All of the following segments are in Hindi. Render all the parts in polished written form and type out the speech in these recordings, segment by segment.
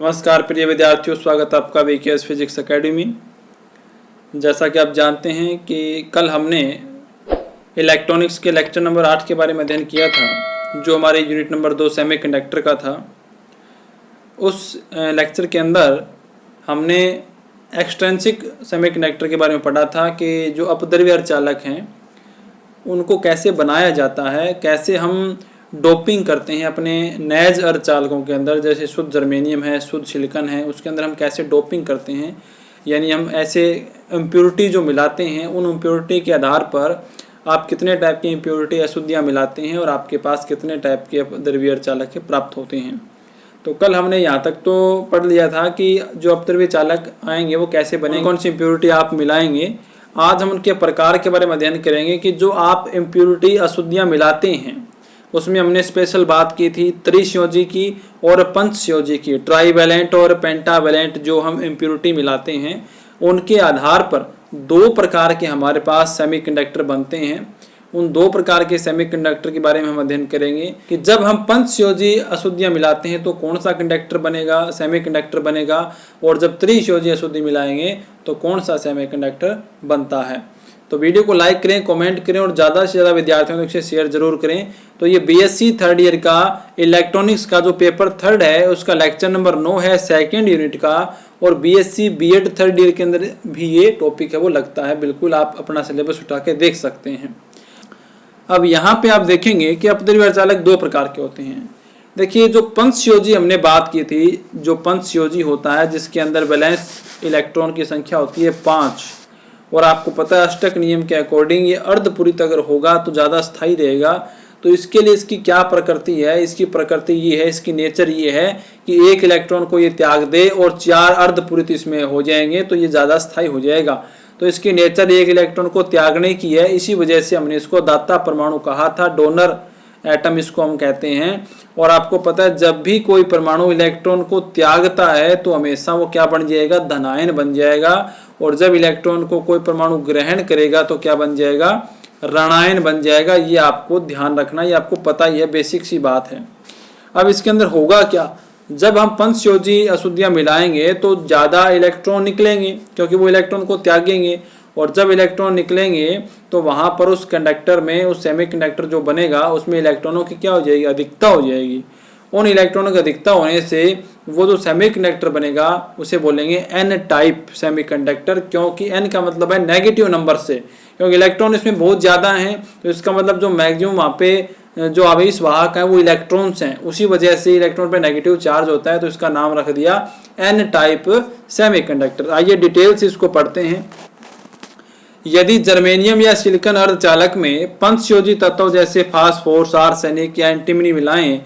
नमस्कार प्रिय विद्यार्थियों, स्वागत है आपका वीकेएस फिजिक्स एकेडमी। जैसा कि आप जानते हैं कि कल हमने इलेक्ट्रॉनिक्स के लेक्चर नंबर 8 के बारे में अध्ययन किया था, जो हमारे यूनिट नंबर 2 सेमीकंडक्टर का था। उस लेक्चर के अंदर हमने एक्सट्रिंसिक सेमीकंडक्टर के बारे में पढ़ा था कि जो अपद्रव्य अर्धचालक हैं उनको कैसे बनाया जाता है, कैसे हम डोपिंग करते हैं अपने नैज अर्धचालकों के अंदर, जैसे शुद्ध जर्मेनियम है, शुद्ध सिलिकॉन है, उसके अंदर हम कैसे डोपिंग करते हैं। यानी हम ऐसे इम्प्योरिटी जो मिलाते हैं, उन इम्प्योरिटी के आधार पर आप कितने टाइप की इम्प्योरिटी अशुद्धियाँ मिलाते हैं और आपके पास कितने टाइप के अपद्रव्य अर्धचालक प्राप्त होते हैं। तो कल हमने यहाँ तक तो पढ़ लिया था कि जो अपद्रव्य चालक आएंगे वो कैसे बने, कौन सी इम्प्योरिटी आप मिलाएंगे। आज हम उनके प्रकार के बारे में अध्ययन करेंगे कि जो आप इम्प्योरिटी अशुद्धियाँ मिलाते हैं उसमें हमने स्पेशल बात की थी त्रिसंयोजी की और पंचसंयोजी की, ट्राईवैलेंट और पेंटावैलेंट जो हम इम्प्योरिटी मिलाते हैं उनके आधार पर दो प्रकार के हमारे पास सेमीकंडक्टर बनते हैं। उन दो प्रकार के सेमीकंडक्टर के बारे में हम अध्ययन करेंगे कि जब हम पंचसंयोजी अशुद्धियाँ मिलाते हैं तो कौन सा कंडक्टर बनेगा, सेमीकंडक्टर बनेगा, और जब त्रिसंयोजी अशुद्धि मिलाएंगे तो कौन सा सेमीकंडक्टर बनता है। तो वीडियो को लाइक करें, कमेंट करें और ज़्यादा से ज़्यादा विद्यार्थियों तक शेयर जरूर करें। तो ये बीएससी थर्ड ईयर का इलेक्ट्रॉनिक्स का जो पेपर थर्ड है उसका लेक्चर नंबर 9 है सेकंड यूनिट का, और बीएससी बीएड थर्ड ईयर के अंदर भी ये टॉपिक है वो लगता है। बिल्कुल आप अपना सिलेबस उठा के देख सकते हैं। अब यहाँ पे आप देखेंगे कि अपद्रव्य अर्धचालक दो प्रकार के होते हैं। देखिए, जो पंचसंयोजी हमने बात की थी, जो पंचसंयोजी होता है जिसके अंदर वैलेंस इलेक्ट्रॉन की संख्या होती है 5, और आपको पता है अष्टक नियम के अकॉर्डिंग ये अर्धपूरित अगर होगा तो ज़्यादा स्थायी रहेगा। तो इसके लिए इसकी क्या प्रकृति है, इसकी प्रकृति ये है, इसकी नेचर ये है कि एक इलेक्ट्रॉन को ये त्याग दे और 4 अर्धपूरित इसमें हो जाएंगे तो ये ज़्यादा स्थायी हो जाएगा। तो इसकी नेचर एक इलेक्ट्रॉन को त्यागने की है, इसी वजह से हमने इसको दाता परमाणु कहा था, डोनर एटम इसको हम कहते हैं। और आपको पता है जब भी कोई परमाणु इलेक्ट्रॉन को त्यागता है तो हमेशा वो क्या बन जाएगा, धनायन बन जाएगा, और जब इलेक्ट्रॉन को कोई परमाणु ग्रहण करेगा तो क्या बन जाएगा, ऋणायन बन जाएगा। ये आपको ध्यान रखना, ये आपको पता ही है, बेसिक सी बात है। अब इसके अंदर होगा क्या, जब हम पंचसंयोजी अशुद्धियाँ मिलाएंगे तो ज़्यादा इलेक्ट्रॉन निकलेंगे क्योंकि वो इलेक्ट्रॉन को त्यागेंगे, और जब इलेक्ट्रॉन निकलेंगे तो वहाँ पर उस कंडक्टर में, उस सेमीकंडक्टर जो बनेगा उसमें इलेक्ट्रॉनों की क्या हो जाएगी, अधिकता हो जाएगी। उन इलेक्ट्रॉनों की अधिकता होने से वो जो सेमीकंडक्टर बनेगा उसे बोलेंगे एन टाइप सेमीकंडक्टर, क्योंकि एन का मतलब है नेगेटिव नंबर से, क्योंकि इलेक्ट्रॉन इसमें बहुत ज़्यादा हैं। तो इसका मतलब जो मैक्सिमम वहाँ पे जो आवेश वाहक हैं वो इलेक्ट्रॉन्स हैं, उसी वजह से इलेक्ट्रॉन पे नेगेटिव चार्ज होता है, तो इसका नाम रख दिया एन टाइप सेमीकंडक्टर। आइए डिटेल से इसको पढ़ते हैं। यदि जर्मेनियम या सिलिकॉन अर्धचालक में पंचसंयोजी तत्व जैसे फास्फोरस, आर्सेनिक या एंटीमनी मिलाएं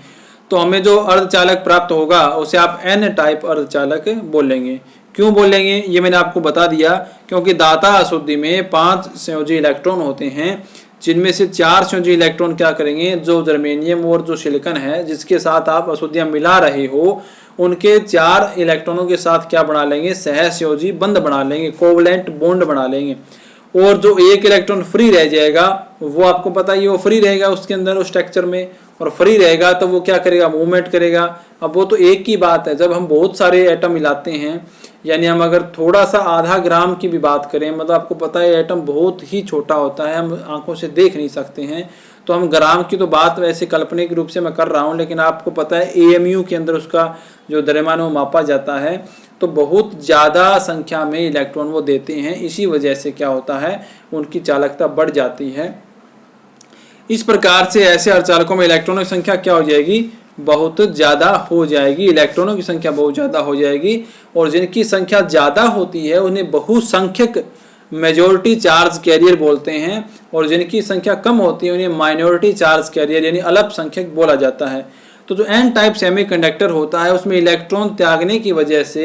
तो हमें जो अर्धचालक प्राप्त होगा उसे आप एन टाइप अर्धचालक बोलेंगे। क्यों बोलेंगे ये मैंने आपको बता दिया, क्योंकि दाता अशुद्धि में 5 संयोजी इलेक्ट्रॉन होते हैं, जिनमें से 4 संयोजी इलेक्ट्रॉन क्या करेंगे, जो जर्मेनियम और जो सिलिकॉन है जिसके साथ आप अशुद्धियाँ मिला रहे हो उनके 4 इलेक्ट्रॉनों के साथ क्या बना लेंगे, सहसंयोजी बंध बना लेंगे, कोवलेंट बॉन्ड बना लेंगे। और जो एक इलेक्ट्रॉन फ्री रह जाएगा वो आपको पता ही, वो फ्री रहेगा उसके अंदर उस स्ट्रक्चर में, और फ्री रहेगा तो वो क्या करेगा, मूवमेंट करेगा। अब वो तो एक ही बात है, जब हम बहुत सारे एटम मिलाते हैं, यानी हम अगर थोड़ा सा आधा ग्राम की भी बात करें, मतलब आपको पता है एटम बहुत ही छोटा होता है, हम आंखों से देख नहीं सकते हैं, तो हम ग्राम की तो बात वैसे काल्पनिक रूप से मैं कर रहा हूँ, लेकिन आपको पता है एएमयू के अंदर उसका जो द्रव्यमान वो मापा जाता है, तो बहुत ज़्यादा संख्या में इलेक्ट्रॉन वो देते हैं। इसी वजह से क्या होता है, उनकी चालकता बढ़ जाती है। इस प्रकार से ऐसे अर्धचालकों में इलेक्ट्रॉनों की संख्या क्या हो जाएगी, बहुत ज़्यादा हो जाएगी, इलेक्ट्रॉनों की संख्या बहुत ज़्यादा हो जाएगी। और जिनकी संख्या ज़्यादा होती है उन्हें बहुसंख्यक मेजॉरिटी चार्ज कैरियर बोलते हैं, और जिनकी संख्या कम होती है उन्हें माइनॉरिटी चार्ज कैरियर यानी अल्पसंख्यक बोला जाता है। तो जो एन टाइप सेमीकंडक्टर होता है उसमें इलेक्ट्रॉन त्यागने की वजह से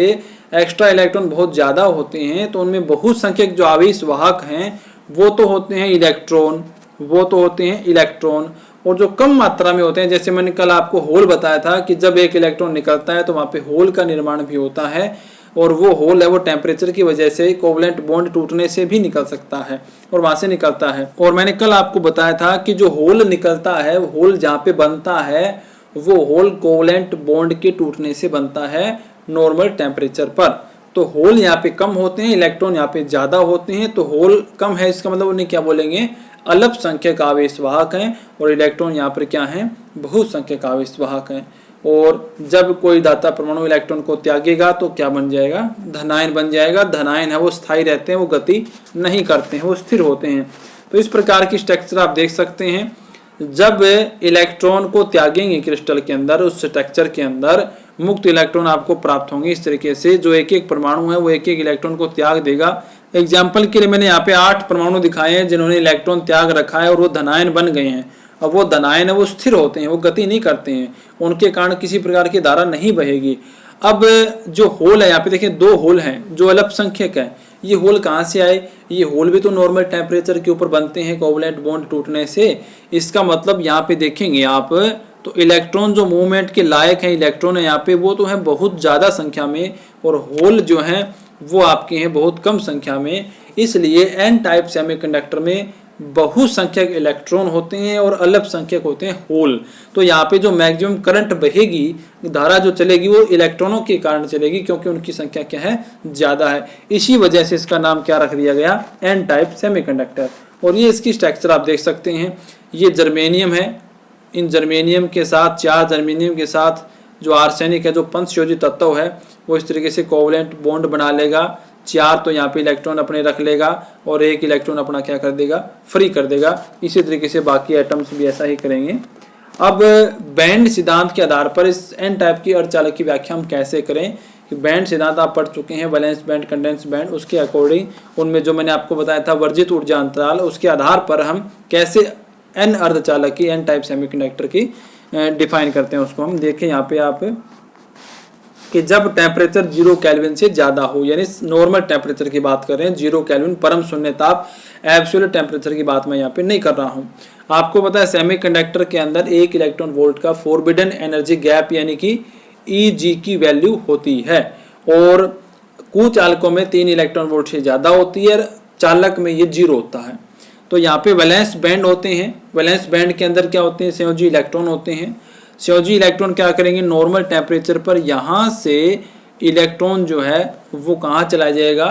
एक्स्ट्रा इलेक्ट्रॉन बहुत ज़्यादा होते हैं, तो उनमें बहुसंख्यक जो आवेश वाहक हैं वो तो होते हैं इलेक्ट्रॉन, और जो कम मात्रा में होते हैं, जैसे मैंने कल आपको होल बताया था कि जब एक इलेक्ट्रॉन निकलता है तो वहाँ पे होल का निर्माण भी होता है, और वो होल है वो टेम्परेचर की वजह से कोवलेंट बॉन्ड टूटने से भी निकल सकता है और वहाँ से निकलता है। और मैंने कल आपको बताया था कि जो होल निकलता है, होल जहाँ पे बनता है वो होल कोवलेंट बॉन्ड के टूटने से बनता है, नॉर्मल टेम्परेचर पर। तो होल यहाँ पे कम होते हैं, इलेक्ट्रॉन यहाँ पे ज़्यादा होते हैं। तो होल कम है, इसका मतलब उन्हें क्या बोलेंगे, अल्पसंख्यक आवेशवाहक हैं, और इलेक्ट्रॉन यहाँ पर क्या हैं, बहुसंख्यक आवेशवाहक हैं। और जब कोई दाता परमाणु इलेक्ट्रॉन को त्यागेगा तो क्या बन जाएगा, धनायन बन जाएगा। धनायन है वो स्थायी रहते हैं, वो गति नहीं करते हैं, वो स्थिर होते हैं। तो इस प्रकार की स्ट्रक्चर आप देख सकते हैं। जब इलेक्ट्रॉन को त्यागेंगे क्रिस्टल के अंदर, उस स्ट्रक्चर के अंदर मुक्त इलेक्ट्रॉन आपको प्राप्त होंगे। इस तरीके से जो एक एक परमाणु है वो एक एक इलेक्ट्रॉन को त्याग देगा। एग्जाम्पल के लिए मैंने यहाँ पे 8 परमाणु दिखाए हैं जिन्होंने इलेक्ट्रॉन त्याग रखा है और वो धनायन बन गए हैं। अब वो धनायन है वो स्थिर होते हैं, वो गति नहीं करते हैं, उनके कारण किसी प्रकार की धारा नहीं बहेगी। अब जो होल है यहाँ पे देखिए, 2 होल हैं जो अल्पसंख्यक है। ये होल कहाँ से आए, ये होल भी तो नॉर्मल टेम्परेचर के ऊपर बनते हैं कोवलेंट बॉन्ड टूटने से। इसका मतलब यहाँ पे देखेंगे आप तो इलेक्ट्रॉन जो मूवमेंट के लायक हैं इलेक्ट्रॉन है यहाँ पे, वो तो है बहुत ज़्यादा संख्या में, और होल जो हैं वो आपके हैं बहुत कम संख्या में। इसलिए एन टाइप सेमीकंडक्टर में बहुसंख्यक इलेक्ट्रॉन होते हैं और अल्पसंख्यक होते हैं होल। तो यहाँ पे जो मैक्सिमम करंट बहेगी, धारा जो चलेगी, वो इलेक्ट्रॉनों के कारण चलेगी, क्योंकि उनकी संख्या क्या है, ज़्यादा है। इसी वजह से इसका नाम क्या रख दिया गया, एन टाइप सेमीकंडक्टर। और ये इसकी स्ट्रक्चर आप देख सकते हैं। ये जर्मेनियम है, इन जर्मेनियम के साथ 4 जर्मेनियम के साथ जो आर्सेनिक है, जो पंचयोजी तत्व है, वो इस तरीके से कोवलेंट बॉन्ड बना लेगा। 4 तो यहाँ पे इलेक्ट्रॉन अपने रख लेगा और 1 इलेक्ट्रॉन अपना क्या कर देगा, फ्री कर देगा। इसी तरीके से बाकी एटम्स भी ऐसा ही करेंगे। अब बैंड सिद्धांत के आधार पर इस एन टाइप की अर्धचालक की व्याख्या हम कैसे करें, कि बैंड सिद्धांत आप पढ़ चुके हैं, वैलेंस बैंड, कंडेंस बैंड, उसके अकॉर्डिंग उनमें जो मैंने आपको बताया था वर्जित ऊर्जा अंतराल, उसके आधार पर हम कैसे एन अर्धचालक की, एन टाइप सेमीकंडक्टर की डिफाइन करते हैं उसको हम देखें। यहाँ पे आप कि जब टेम्परेचर 0 केल्विन से ज़्यादा हो, यानी नॉर्मल टेम्परेचर की बात कर रहे हैं, 0 केल्विन परम शून्य ताप, एब्सोल्यूट टेम्परेचर की बात मैं यहाँ पे नहीं कर रहा हूँ। आपको पता है सेमीकंडक्टर के अंदर 1 इलेक्ट्रॉन वोल्ट का फोरबिडन एनर्जी गैप यानी कि EG की वैल्यू होती है, और कुचालकों में 3 इलेक्ट्रॉन वोल्ट से ज़्यादा होती है, चालक में ये 0 होता है। तो यहाँ पे वैलेंस बैंड होते हैं। वैलेंस बैंड के अंदर क्या होते हैं, संयोजी इलेक्ट्रॉन होते हैं। संयोजी इलेक्ट्रॉन क्या करेंगे, नॉर्मल टेम्परेचर पर यहाँ से इलेक्ट्रॉन जो है वो कहाँ चला जाएगा,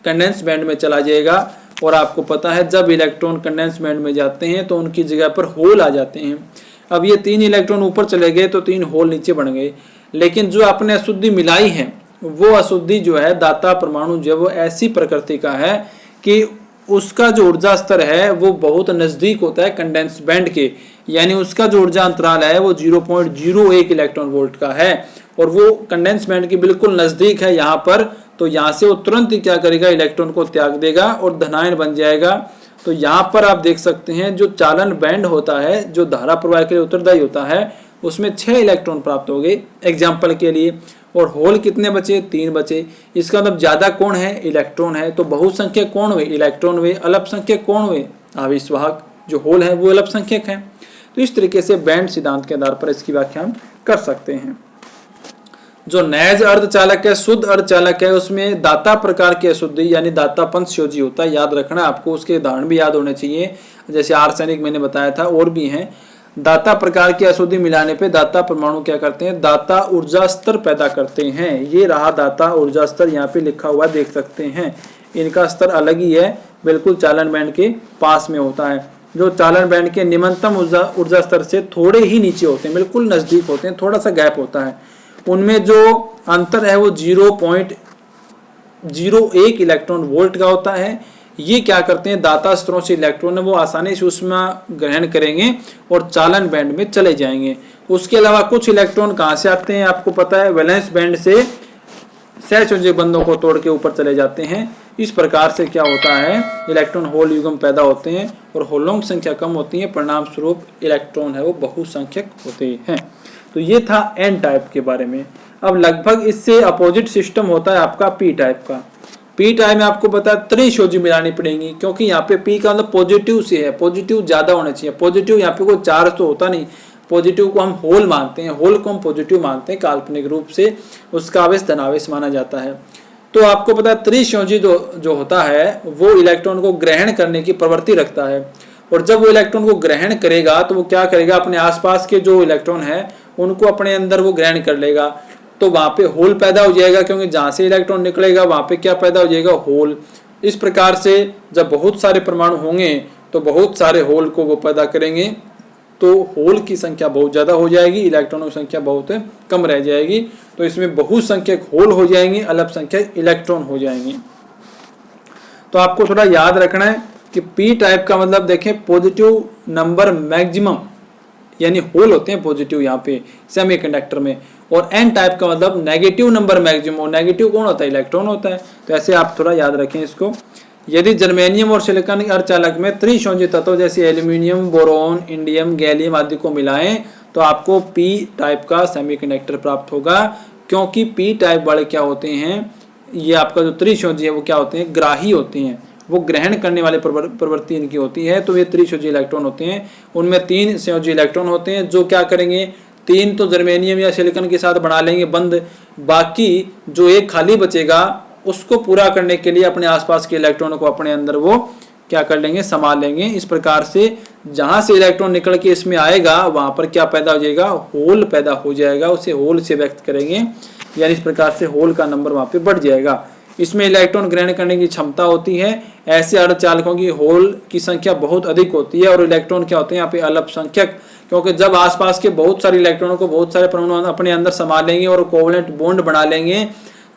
कंडेंस बैंड में चला जाएगा। और आपको पता है जब इलेक्ट्रॉन कंडेंस बैंड में जाते हैं तो उनकी जगह पर होल आ जाते हैं। अब ये 3 इलेक्ट्रॉन ऊपर चले गए तो 3 होल नीचे बन गए। लेकिन जो आपने अशुद्धि मिलाई है, वो अशुद्धि जो है दाता परमाणु जो है वो ऐसी प्रकृति का है कि उसका जो ऊर्जा स्तर है वो बहुत नज़दीक होता है कंडेंस बैंड के, यानी उसका जो ऊर्जा अंतराल है वो 0.01 इलेक्ट्रॉन वोल्ट का है, और वो कंडेंस बैंड के बिल्कुल नज़दीक है यहाँ पर। तो यहाँ से वो तुरंत ही क्या करेगा, इलेक्ट्रॉन को त्याग देगा और धनायन बन जाएगा। तो यहाँ पर आप देख सकते हैं जो चालन बैंड होता है, जो धारा प्रवाह के लिए उत्तरदायी होता है, उसमें 6 इलेक्ट्रॉन प्राप्त हो गए एग्जाम्पल के लिए। और होल कितने बचे, 3 बचे। इसका मतलब ज्यादा कौन है, इलेक्ट्रॉन है। तो बहुसंख्यक कौन हुए, इलेक्ट्रॉन हुए। अल्पसंख्यक कौन हुए, आवेशवाहक जो होल है वो अल्पसंख्यक है। तो इस तरीके से बैंड सिद्धांत के आधार पर इसकी व्याख्या हम कर सकते हैं। जो नैज अर्धचालक है, शुद्ध अर्धचालक है, उसमें दाता प्रकार की अशुद्धि यानी दाता पंचयोजी होता है। याद रखना आपको, उसके उदाहरण भी याद होने चाहिए, जैसे आर्सेनिक मैंने बताया था, और भी हैं। दाता प्रकार की अशुद्धि मिलाने पे दाता परमाणु क्या करते हैं, दाता ऊर्जा स्तर पैदा करते हैं। ये रहा दाता ऊर्जा स्तर, यहाँ पे लिखा हुआ देख सकते हैं। इनका स्तर अलग ही है, बिल्कुल चालन बैंड के पास में होता है। जो चालन बैंड के निम्नतम ऊर्जा स्तर से थोड़े ही नीचे होते हैं, बिल्कुल नजदीक होते हैं, थोड़ा सा गैप होता है। उनमें जो अंतर है वो 0.01 इलेक्ट्रॉन वोल्ट का होता है। ये क्या करते हैं, दाता स्तरों से इलेक्ट्रॉन है वो आसानी से उसमें ग्रहण करेंगे और चालन बैंड में चले जाएंगे। उसके अलावा कुछ इलेक्ट्रॉन कहाँ से आते हैं, आपको पता है, वैलेंस बैंड से सहसंयोजक बंधों को तोड़ के ऊपर चले जाते हैं। इस प्रकार से क्या होता है, इलेक्ट्रॉन होल युग्म पैदा होते हैं और होलों की संख्या कम होती है, परिणाम स्वरूप इलेक्ट्रॉन है वो बहुसंख्यक होते हैं। तो ये था एन टाइप के बारे में। अब लगभग इससे अपोजिट सिस्टम होता है आपका पी टाइप का। पी टाइप में आपको पता है त्रिशोजी मिलानी पड़ेगी, क्योंकि यहाँ पे पी का मतलब पॉजिटिव से है, पॉजिटिव ज्यादा होना चाहिए। पॉजिटिव यहाँ पे कोई चार्ज तो होता नहीं, पॉजिटिव को हम होल मानते हैं, होल को हम पॉजिटिव मानते हैं काल्पनिक रूप से, उसका आवेश धनावेश माना जाता है। तो आपको पता है त्रिशोजी जो होता है वो इलेक्ट्रॉन को ग्रहण करने की प्रवृत्ति रखता है, और जब वो इलेक्ट्रॉन को ग्रहण करेगा तो वो क्या करेगा, अपने आसपास के जो इलेक्ट्रॉन है उनको अपने अंदर वो ग्रहण कर लेगा। तो वहाँ पे होल पैदा हो जाएगा, क्योंकि जहाँ से इलेक्ट्रॉन निकलेगा वहाँ पे क्या पैदा हो जाएगा, होल। इस प्रकार से जब बहुत सारे परमाणु होंगे तो बहुत सारे होल को वो पैदा करेंगे, तो होल की संख्या बहुत ज़्यादा हो जाएगी, इलेक्ट्रॉनों की संख्या बहुत कम रह जाएगी। तो इसमें बहुसंख्यक होल हो जाएंगे, अल्पसंख्यक इलेक्ट्रॉन हो जाएंगे। तो आपको थोड़ा याद रखना है कि पी टाइप का मतलब देखें पॉजिटिव नंबर मैक्सिमम, यानी होल होते हैं पॉजिटिव यहाँ पे सेमीकंडक्टर में, और एन टाइप का मतलब नेगेटिव नंबर मैक्सिमम, और नेगेटिव कौन होता है, इलेक्ट्रॉन होता है। तो ऐसे आप थोड़ा याद रखें इसको। यदि जर्मेनियम और सिलिकॉन अर्धचालक में त्रिसंयोजी तत्व जैसे एल्यूमिनियम, बोरोन, इंडियम, गैलियम आदि को मिलाएं तो आपको पी टाइप का सेमीकंडक्टर प्राप्त होगा, क्योंकि पी टाइप वाले क्या होते हैं, ये आपका जो त्रिसंयोजी है वो क्या होते हैं, ग्राही होते हैं, वो ग्रहण करने वाले प्रवृत्ति इनकी होती है। तो ये त्रिसंयोजी इलेक्ट्रॉन होते हैं, उनमें 3 संयोजी इलेक्ट्रॉन होते हैं, जो क्या करेंगे, 3 तो जर्मेनियम या सिलिकॉन के साथ बना लेंगे बंद, बाकी जो एक खाली बचेगा उसको पूरा करने के लिए अपने आसपास के इलेक्ट्रॉनों को अपने अंदर वो क्या कर लेंगे, समा लेंगे। इस प्रकार से जहां से इलेक्ट्रॉन निकल के इसमें आएगा वहां पर क्या पैदा हो जाएगा, होल पैदा हो जाएगा, उसे होल से व्यक्त करेंगे, यानी इस प्रकार से होल का नंबर वहां पे बढ़ जाएगा। इसमें इलेक्ट्रॉन ग्रहण करने की क्षमता होती है। ऐसे अर्धचालकों की होल की संख्या बहुत अधिक होती है, और इलेक्ट्रॉन क्या होते हैं यहाँ पे, अल्पसंख्यक, क्योंकि जब आसपास के बहुत सारे इलेक्ट्रॉनों को बहुत सारे परमाणु अपने अंदर समा लेंगे और कोवलेंट बॉन्ड बना लेंगे,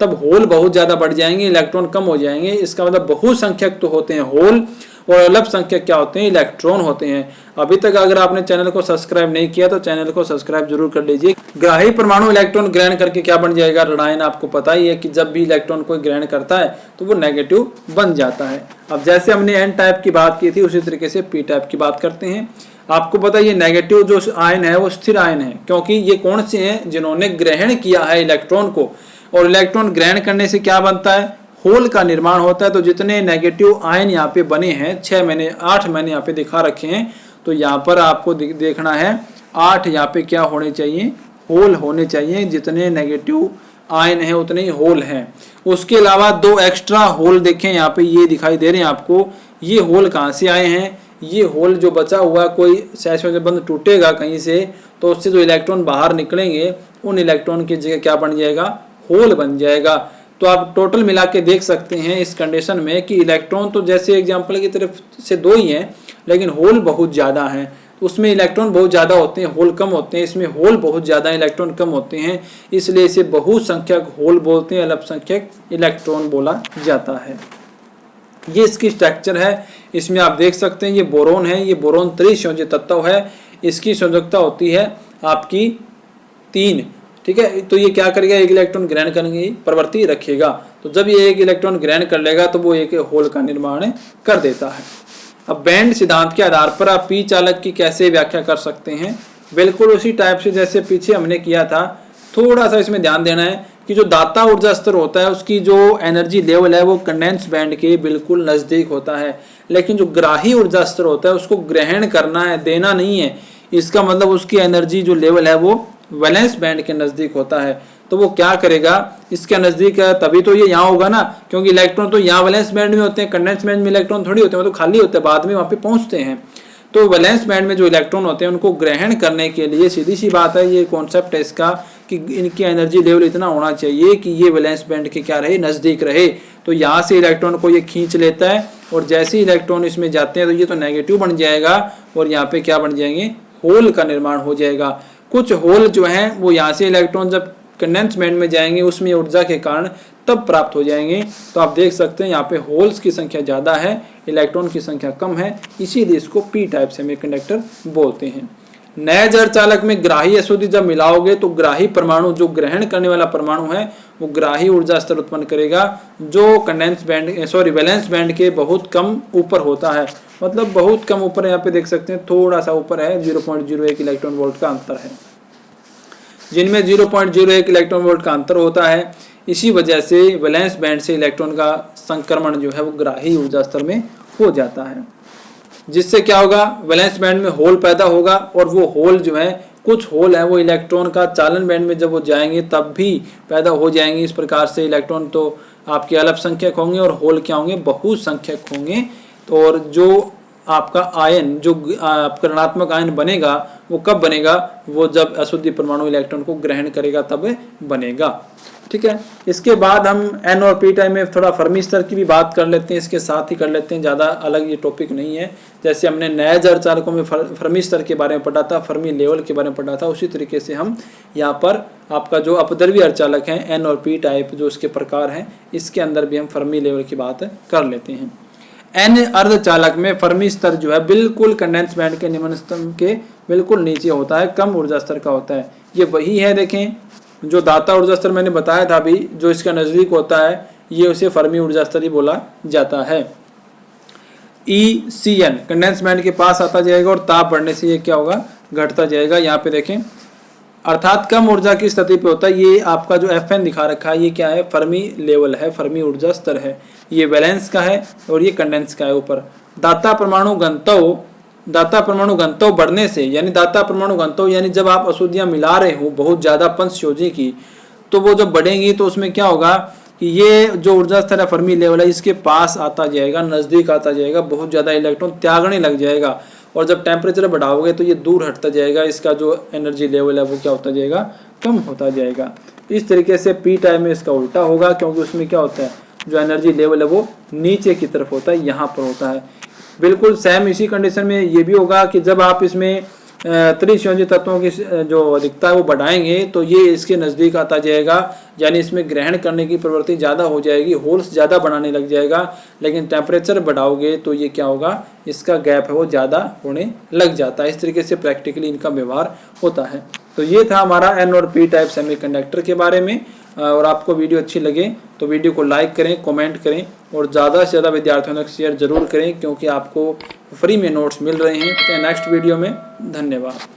तब होल बहुत ज्यादा बढ़ जाएंगे, इलेक्ट्रॉन कम हो जाएंगे। इसका मतलब बहुसंख्यक तो होते हैं होल, और अल्पसंख्यक क्या होते हैं, इलेक्ट्रॉन होते हैं। अभी तक अगर आपने चैनल को सब्सक्राइब नहीं किया तो चैनल को सब्सक्राइब जरूर कर लीजिए। ग्राही परमाणु इलेक्ट्रॉन ग्रहण करके क्या बन जाएगा, ऋणायन। आपको पता ही है कि जब भी इलेक्ट्रॉन कोई ग्रहण करता है तो वो नेगेटिव बन जाता है। अब जैसे हमने एन टाइप की बात की थी उसी तरीके से पी टाइप की बात करते हैं। आपको पता है ये नेगेटिव जो आयन है वो स्थिर आयन है, क्योंकि ये कौन से हैं, जिन्होंने ग्रहण किया है इलेक्ट्रॉन को, और इलेक्ट्रॉन ग्रहण करने से क्या बनता है, होल का निर्माण होता है। तो जितने नेगेटिव आयन यहाँ पे बने हैं 6 मैंने 8 मैंने यहाँ पे दिखा रखे हैं, तो यहाँ पर आपको देखना है 8 यहाँ पे क्या होने चाहिए, होल होने चाहिए। जितने नेगेटिव आयन है उतने ही होल हैं। उसके अलावा 2 एक्स्ट्रा होल देखें यहाँ पे, ये दिखाई दे रहे हैं आपको। ये होल कहाँ से आए हैं, ये होल जो बचा हुआ कोई सहसंयोजक बंध टूटेगा कहीं से, तो उससे जो इलेक्ट्रॉन बाहर निकलेंगे उन इलेक्ट्रॉन की जगह क्या बन जाएगा, होल बन जाएगा। तो आप टोटल मिला के देख सकते हैं इस कंडीशन में कि इलेक्ट्रॉन तो जैसे एग्जांपल की तरफ से 2 ही हैं, लेकिन होल बहुत ज़्यादा हैं। तो उसमें इलेक्ट्रॉन बहुत ज़्यादा होते हैं, होल कम होते हैं। इसमें होल बहुत ज़्यादा, इलेक्ट्रॉन कम होते हैं, इसलिए इसे बहुसंख्यक होल बोलते हैं, अल्पसंख्यक इलेक्ट्रॉन बोला जाता है। ये इसकी स्ट्रक्चर है। इसमें आप देख सकते हैं ये बोरोन है, ये बोरोन त्रिसंयोजी तत्व है। इसकी संयोजकता होती है आपकी 3, ठीक है। तो ये क्या करेगा, एक इलेक्ट्रॉन ग्रहण करने की प्रवृत्ति रखेगा। तो जब ये एक इलेक्ट्रॉन ग्रहण कर लेगा तो वो एक होल का निर्माण कर देता है। अब बैंड सिद्धांत के आधार पर आप पी चालक की कैसे व्याख्या कर सकते हैं, बिल्कुल उसी टाइप से जैसे पीछे हमने किया था। थोड़ा सा इसमें ध्यान देना है कि जो दाता ऊर्जा स्तर होता है उसकी जो एनर्जी लेवल है वो कंडेंस बैंड के बिल्कुल नज़दीक होता है, लेकिन जो ग्राही ऊर्जा स्तर होता है उसको ग्रहण करना है, देना नहीं है। इसका मतलब उसकी एनर्जी जो लेवल है वो वैलेंस बैंड के नज़दीक होता है। तो वो क्या करेगा, इसके नज़दीक है तभी तो ये यहाँ होगा ना, क्योंकि इलेक्ट्रॉन तो यहाँ वैलेंस बैंड में होते हैं, कंडेंस बैंड में इलेक्ट्रॉन थोड़ी होते हैं, वो तो खाली होते हैं, बाद में वहाँ पे पहुँचते हैं। तो वैलेंस बैंड में जो इलेक्ट्रॉन होते हैं उनको ग्रहण करने के लिए सीधी सी बात है, ये कॉन्सेप्ट है इसका कि इनकी एनर्जी लेवल इतना होना चाहिए कि ये वैलेंस बैंड के क्या रहे, नज़दीक रहे। तो यहाँ से इलेक्ट्रॉन को ये खींच लेता है, और जैसे ही इलेक्ट्रॉन इसमें जाते हैं तो ये तो नेगेटिव बन जाएगा, और यहाँ पे क्या बन जाएंगे, होल का निर्माण हो जाएगा। कुछ होल जो हैं वो यहाँ से इलेक्ट्रॉन जब कंडेंस बैंड में जाएंगे उसमें ऊर्जा के कारण तब प्राप्त हो जाएंगे। तो आप देख सकते हैं यहाँ पे होल्स की संख्या ज़्यादा है, इलेक्ट्रॉन की संख्या कम है, इसीलिए इसको पी टाइप सेमीकंडक्टर बोलते हैं। नए अर्धचालक में ग्राही अशुद्धि जब मिलाओगे तो ग्राही परमाणु, जो ग्रहण करने वाला परमाणु है, वो ग्राही ऊर्जा स्तर उत्पन्न करेगा जो कंडेंस बैंड वैलेंस बैंड के बहुत कम ऊपर होता है। मतलब बहुत कम ऊपर, यहाँ पे देख सकते हैं थोड़ा सा ऊपर है, 0.01 इलेक्ट्रॉन वोल्ट का अंतर है, जिनमें 0.01 इलेक्ट्रॉन वोल्ट का अंतर होता है। इसी वजह से वैलेंस बैंड से इलेक्ट्रॉन का संक्रमण जो है वो ग्राही ऊर्जा स्तर में हो जाता है, जिससे क्या होगा, वैलेंस बैंड में होल पैदा होगा, और वो होल जो है, कुछ होल है वो इलेक्ट्रॉन का चालन बैंड में जब वो जाएंगे तब भी पैदा हो जाएंगे। इस प्रकार से इलेक्ट्रॉन तो आपके अल्पसंख्यक होंगे और होल क्या होंगे, बहुसंख्यक होंगे। तो और जो आपका आयन जो आपका ऋणात्मक आयन बनेगा वो कब बनेगा, वो जब अशुद्धि परमाणु इलेक्ट्रॉन को ग्रहण करेगा तब बनेगा। ठीक है, इसके बाद हम n और p टाइप में थोड़ा फर्मी स्तर की भी बात कर लेते हैं, इसके साथ ही कर लेते हैं, ज़्यादा अलग ये टॉपिक नहीं है। जैसे हमने नए अर्धचालकों में फर्मी स्तर के बारे में पढ़ा था, फर्मी लेवल के बारे में पढ़ा था, उसी तरीके से हम यहाँ पर आपका जो अपद्रव्य अर्धचालक हैं n और p टाइप जो इसके प्रकार हैं, इसके अंदर भी हम फर्मी लेवल की बात कर लेते हैं। n अर्धचालक में फर्मी स्तर जो है बिल्कुल कंडेंस बैंड के निम्न स्तंभ के बिल्कुल नीचे होता है, कम ऊर्जा स्तर का होता है। ये वही है, देखें जो दाता ऊर्जा स्तर मैंने बताया था अभी, जो इसका नज़दीक होता है ये उसे फर्मी ऊर्जा स्तर ही बोला जाता है। ECN कंडेंस बैंड के पास आता जाएगा और ताप बढ़ने से ये क्या होगा, घटता जाएगा। यहाँ पे देखें, अर्थात कम ऊर्जा की स्थिति पे होता है। ये आपका जो FN दिखा रखा है ये क्या है, फर्मी लेवल है, फर्मी ऊर्जा स्तर है। ये वैलेंस का है और ये कंडेंस का है ऊपर। दाता परमाणु घनत्व बढ़ने से, यानी दाता परमाणु घनत्व यानी जब आप अशुद्धियां मिला रहे हो बहुत ज़्यादा पंचयोजी की, तो वो जब बढ़ेंगी तो उसमें क्या होगा कि ये जो ऊर्जा स्तर है फर्मी लेवल है, इसके पास आता जाएगा, नज़दीक आता जाएगा, बहुत ज़्यादा इलेक्ट्रॉन त्यागने लग जाएगा। और जब टेम्परेचर बढ़ाओगे तो ये दूर हटता जाएगा, इसका जो एनर्जी लेवल है वो क्या होता जाएगा, कम होता जाएगा। इस तरीके से p टाइप में इसका उल्टा होगा, क्योंकि उसमें क्या होता है, जो एनर्जी लेवल है वो नीचे की तरफ होता है, यहाँ पर होता है। बिल्कुल सेम इसी कंडीशन में ये भी होगा कि जब आप इसमें त्रिसंयोजी तत्वों की जो अधिकता है वो बढ़ाएंगे तो ये इसके नज़दीक आता जाएगा, यानी इसमें ग्रहण करने की प्रवृत्ति ज़्यादा हो जाएगी, होल्स ज़्यादा बनाने लग जाएगा। लेकिन टेम्परेचर बढ़ाओगे तो ये क्या होगा, इसका गैप है वो ज़्यादा होने लग जाता है। इस तरीके से प्रैक्टिकली इनका व्यवहार होता है। तो ये था हमारा n और p टाइप सेमीकंडक्टर के बारे में। और आपको वीडियो अच्छी लगे तो वीडियो को लाइक करें, कमेंट करें और ज़्यादा से ज़्यादा विद्यार्थियों तक शेयर जरूर करें, क्योंकि आपको फ्री में नोट्स मिल रहे हैं। नेक्स्ट वीडियो में धन्यवाद।